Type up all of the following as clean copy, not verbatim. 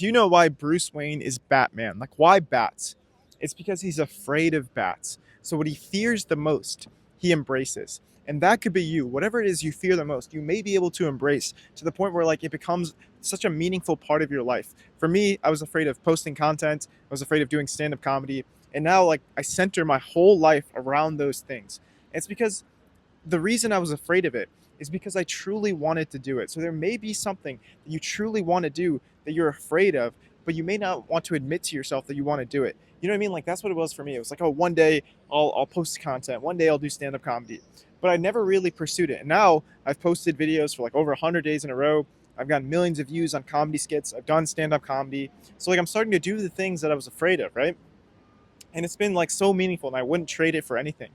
Do you know why Bruce Wayne is Batman? Like, why bats? It's because he's afraid of bats. So, what he fears the most, he embraces. And that could be you. Whatever it is you fear the most, you may be able to embrace to the point where, like, it becomes such a meaningful part of your life. For me, I was afraid of posting content, I was afraid of doing stand up comedy. And now, like, I center my whole life around those things. It's because the reason I was afraid of it is because I truly wanted to do it. So there may be something that you truly want to do that you're afraid of, but you may not want to admit to yourself that you want to do it. You know what I mean? Like that's what it was for me. It was like, oh, one day I'll post content. One day I'll do stand up comedy. But I never really pursued it. And now I've posted videos for like over 100 days in a row. I've gotten millions of views on comedy skits. I've done stand up comedy. So like I'm starting to do the things that I was afraid of, right? And it's been like so meaningful and I wouldn't trade it for anything.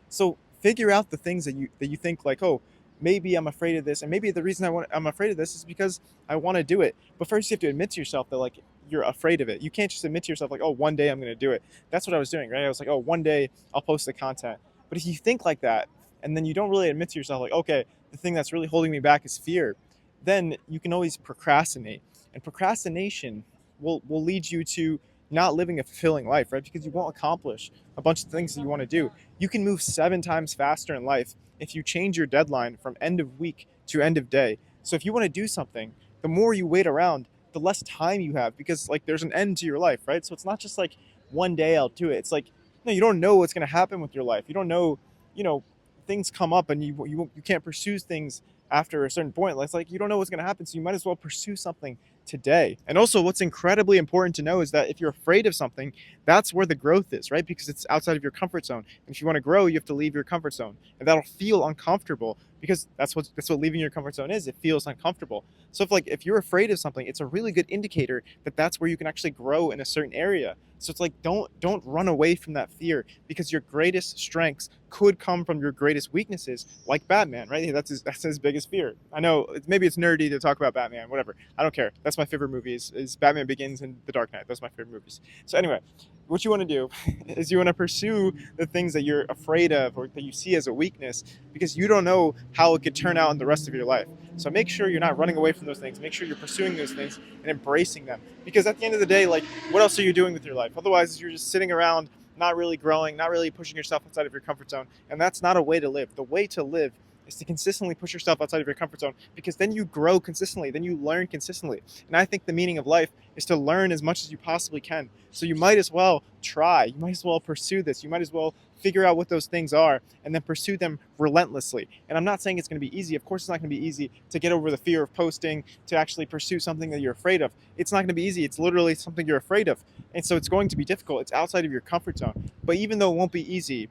So figure out the things that you think like, oh, maybe I'm afraid of this, and maybe the reason I'm afraid of this is because I want to do it. But first, you have to admit to yourself that like you're afraid of it. You can't just admit to yourself like, oh, one day I'm going to do it. That's what I was doing, right? I was like, oh, one day I'll post the content. But if you think like that, and then you don't really admit to yourself like, okay, the thing that's really holding me back is fear, then you can always procrastinate, and procrastination will lead you to not living a fulfilling life, right? Because you won't accomplish a bunch of things that you want to do. You can move 7 times faster in life if you change your deadline from end of week to end of day. So if you want to do something, the more you wait around, the less time you have because like there's an end to your life, right? So it's not just like one day I'll do it. It's like no, you don't know what's going to happen with your life. You don't know, you know, things come up and you can't pursue things after a certain point. It's like you don't know what's going to happen, so you might as well pursue something today. And also, what's incredibly important to know is that if you're afraid of something, that's where the growth is, right? Because it's outside of your comfort zone. And if you want to grow, you have to leave your comfort zone, and that'll feel uncomfortable because that's what leaving your comfort zone is. It feels uncomfortable. So if you're afraid of something, it's a really good indicator that that's where you can actually grow in a certain area. So it's like don't run away from that fear because your greatest strengths could come from your greatest weaknesses, like Batman, right? That's his biggest fear. I know maybe it's nerdy to talk about Batman, whatever. I don't care. That's my favorite movie is Batman Begins and The Dark Knight. Those are my favorite movies. So anyway, what you want to do is you want to pursue the things that you're afraid of or that you see as a weakness because you don't know how it could turn out in the rest of your life. So make sure you're not running away from those things. Make sure you're pursuing those things and embracing them. Because at the end of the day, like, what else are you doing with your life? Otherwise, you're just sitting around, not really growing, not really pushing yourself outside of your comfort zone. And that's not a way to live. The way to live is to consistently push yourself outside of your comfort zone because then you grow consistently, then you learn consistently. And I think the meaning of life is to learn as much as you possibly can. So you might as well try, you might as well pursue this, you might as well figure out what those things are and then pursue them relentlessly. And I'm not saying it's going to be easy. Of course, it's not going to be easy to get over the fear of posting, to actually pursue something that you're afraid of. It's not going to be easy. It's literally something you're afraid of. And so it's going to be difficult. It's outside of your comfort zone. But even though it won't be easy,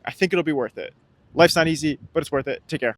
I think it'll be worth it. Life's not easy, but it's worth it. Take care.